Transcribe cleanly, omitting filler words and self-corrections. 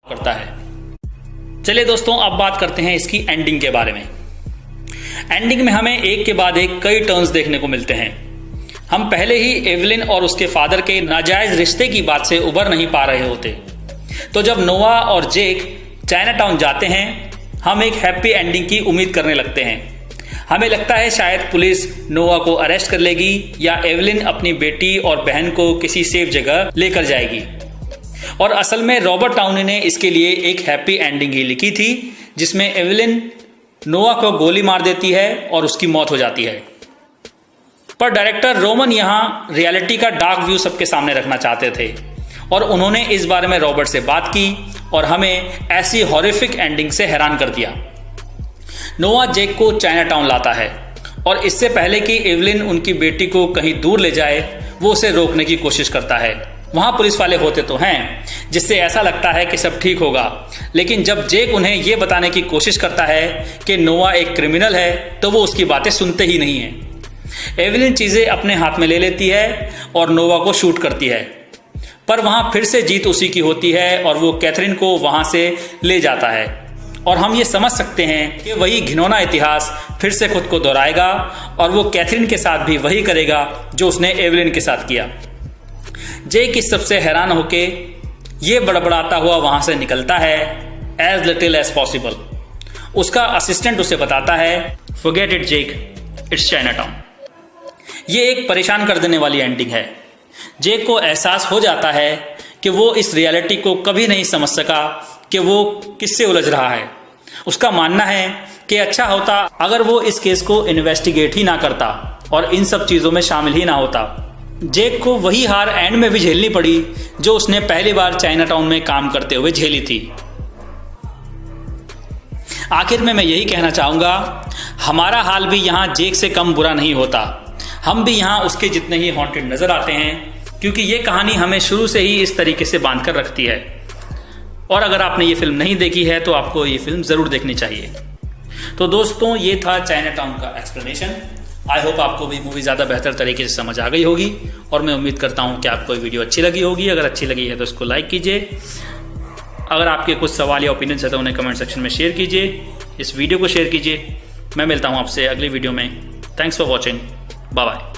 करता है। चलिए दोस्तों, अब बात करते हैं इसकी एंडिंग के बारे में। एंडिंग में हमें एक के बाद एक कई टर्न्स देखने को मिलते हैं। हम पहले ही एवलिन और उसके फादर के नाजायज रिश्ते की बात से उबर नहीं पा रहे होते, तो जब नोआ और जेक चाइनाटाउन जाते हैं, हम एक हैप्पी एंडिंग की उम्मीद करने लगते हैं। हमें लगता है शायद पुलिस नोआ को अरेस्ट कर लेगी या एवलिन अपनी बेटी और बहन को किसी सेफ जगह लेकर जाएगी। और असल में रॉबर्ट डाउनी ने इसके लिए एक हैप्पी एंडिंग ही लिखी थी, जिसमें एवलिन नोआ को गोली मार देती है और उसकी मौत हो जाती है। पर डायरेक्टर रोमन यहाँ रियलिटी का डार्क व्यू सबके सामने रखना चाहते थे और उन्होंने इस बारे में रॉबर्ट से बात की और हमें ऐसी हॉरिफिक एंडिंग से हैरान कर दिया। नोआ जेक को चाइनाटाउन लाता है और इससे पहले कि एवलिन उनकी बेटी को कहीं दूर ले जाए, वो उसे रोकने की कोशिश करता है। वहां पुलिस वाले होते तो हैं, जिससे ऐसा लगता है कि सब ठीक होगा, लेकिन जब जेक उन्हें यह बताने की कोशिश करता है कि नोआ एक क्रिमिनल है, तो वो उसकी बातें सुनते ही नहीं है। एवलिन चीजें अपने हाथ में ले लेती है और नोआ को शूट करती है, पर वहां फिर से जीत उसी की होती है और वो कैथरीन को वहां से ले जाता है। और हम ये समझ सकते हैं कि वही घिनौना इतिहास फिर से खुद को दोहराएगा और वो कैथरीन के साथ भी वही करेगा जो उसने एवलिन के साथ किया। जेक इस सबसे हैरान होके ये बड़बड़ाता हुआ वहां से निकलता है, एज लिटिल एज पॉसिबल। उसका असिस्टेंट उसे बताता है, फॉरगेट इट जेक, इट्स चाइनाटाउन। ये एक परेशान कर देने वाली एंडिंग है। जेक को एहसास हो जाता है कि वो इस रियलिटी को कभी नहीं समझ सका कि वो किससे उलझ रहा है। उसका मानना है कि अच्छा होता अगर वो इस केस को इन्वेस्टिगेट ही ना करता और इन सब चीजों में शामिल ही ना होता। जेक को वही हार एंड में भी झेलनी पड़ी जो उसने पहली बार चाइनाटाउन में काम करते हुए झेली थी। आखिर में मैं यही कहना चाहूंगा, हमारा हाल भी यहाँ जेक से कम बुरा नहीं होता। हम भी यहाँ उसके जितने ही हॉन्टेड नजर आते हैं, क्योंकि ये कहानी हमें शुरू से ही इस तरीके से बांध कर रखती है। और अगर आपने ये फिल्म नहीं देखी है तो आपको ये फिल्म जरूर देखनी चाहिए। तो दोस्तों, ये था चाइनाटाउन का एक्सप्लेनेशन। आई होप आपको भी मूवी ज़्यादा बेहतर तरीके से समझ आ गई होगी और मैं उम्मीद करता हूँ कि आपको ये वीडियो अच्छी लगी होगी। अगर अच्छी लगी है तो इसको लाइक कीजिए। अगर आपके कुछ सवाल या ओपिनियंस है तो उन्हें कमेंट सेक्शन में शेयर कीजिए। इस वीडियो को शेयर कीजिए। मैं मिलता हूँ आपसे अगली वीडियो में। Thanks for watching. Bye bye.